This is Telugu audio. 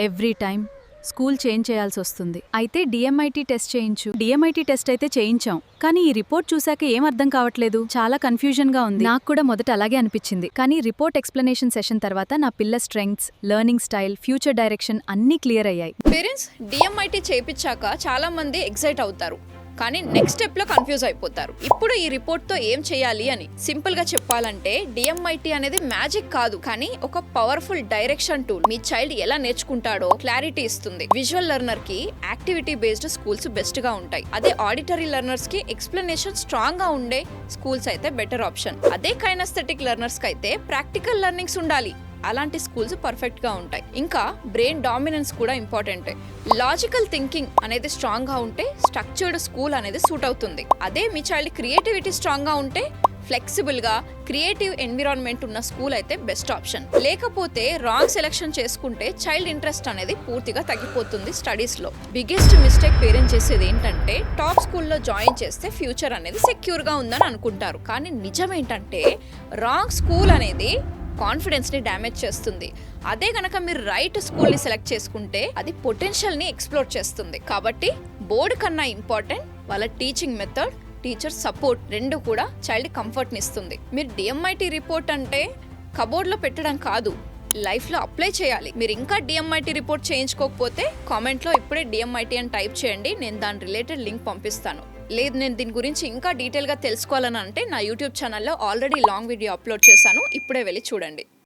ఎవ్రీ టైం స్కూల్ చేంజ్ చేయాల్సి వస్తుంది. అయితే డిఎంఐటీ టెస్ట్ చేయించు. డిఎంఐటీ టెస్ట్ అయితే చేయించాం, కానీ ఈ రిపోర్ట్ చూశాక ఏం అర్థం కావట్లేదు. చాలా కన్ఫ్యూజన్ గా ఉంది. నాకు కూడా మొదట అలాగే అనిపించింది, కానీ రిపోర్ట్ ఎక్స్ప్లెనేషన్ సెషన్ తర్వాత నా పిల్ల strengths, learning style, future direction అన్నీ క్లియర్ అయ్యాయి. పేరెంట్స్ డిఎంఐటీ చేయించాక చాలా మంది ఎక్సైట్ అవుతారు, కానీ నెక్స్ట్ స్టెప్ లో కన్ఫ్యూజ్ అయిపోతారు. ఇప్పుడు ఈ రిపోర్ట్ తో ఏం చేయాలి అని సింపుల్ గా చెప్పాలంటే, డిఎంఐటీ అనేది మ్యాజిక్ కాదు, కానీ ఒక పవర్ఫుల్ డైరెక్షన్ టూల్. మీ చైల్డ్ ఎలా నేర్చుకుంటాడో క్లారిటీ ఇస్తుంది. విజువల్ లెర్నర్ కి యాక్టివిటీ బేస్డ్ స్కూల్స్ బెస్ట్ గా ఉంటాయి. అదే ఆడిటరీ లెర్నర్స్ కి ఎక్స్ప్లెనేషన్ స్ట్రాంగ్ గా ఉండే స్కూల్స్ అయితే బెటర్ ఆప్షన్. అదే కైనస్థెటిక్ లెర్నర్స్ కి అయితే ప్రాక్టికల్ లెర్నింగ్స్ ఉండాలి. అలాంటి స్కూల్స్ పర్ఫెక్ట్ గా ఉంటాయి. ఇంకా బ్రెయిన్ డామినెన్స్ కూడా ఇంపార్టెంట్. లాజికల్ థింకింగ్ అనేది స్ట్రాంగ్ గా ఉంటే స్ట్రక్చర్డ్ స్కూల్ అనేది సూట్ అవుతుంది. అదే మీ చైల్డ్ క్రియేటివిటీ స్ట్రాంగ్ గా ఉంటే ఫ్లెక్సిబుల్ గా క్రియేటివ్ ఎన్విరాన్మెంట్ ఉన్న స్కూల్ అయితే బెస్ట్ ఆప్షన్. లేకపోతే రాంగ్ సెలెక్షన్ చేసుకుంటే చైల్డ్ ఇంట్రెస్ట్ అనేది పూర్తిగా తగ్గిపోతుంది స్టడీస్ లో. బిగ్గెస్ట్ మిస్టేక్ పేరెంట్స్ చేసేది ఏంటంటే, టాప్ స్కూల్లో జాయిన్ చేస్తే ఫ్యూచర్ అనేది సెక్యూర్ గా ఉందని అనుకుంటారు. కానీ నిజం ఏంటంటే, రాంగ్ స్కూల్ అనేది కాన్ఫిడెన్స్ ని డ్యామేజ్ చేస్తుంది. అదే గనక మీరు రైట్ స్కూల్ ని సెలెక్ట్ చేసుకుంటే అది పొటెన్షియల్ ని ఎక్స్ప్లోర్ చేస్తుంది. కాబట్టి బోర్డు కన్నా ఇంపార్టెంట్ వాళ్ళ టీచింగ్ మెథడ్, టీచర్ సపోర్ట్ రెండు కూడా చైల్డ్ కంఫర్ట్ ని ఇస్తుంది. మీరు డిఎంఐటీ రిపోర్ట్ అంటే కబోర్డ్ లో పెట్టడం కాదు, లైఫ్ లో అప్లై చేయాలి. మీరు ఇంకా డిఎంఐటీ రిపోర్ట్ చేయించుకోకపోతే కామెంట్ లో ఇప్పుడే డిఎంఐటీ అని టైప్ చేయండి, నేను దాని రిలేటెడ్ లింక్ పంపిస్తాను. లేదు నేను దీని గురించి ఇంకా డీటెయిల్ గా తెలుసుకోవాలని అంటే నా యూట్యూబ్ ఛానల్లో ఆల్రెడీ లాంగ్ వీడియో అప్లోడ్ చేశాను, ఇప్పుడే వెళ్ళి చూడండి.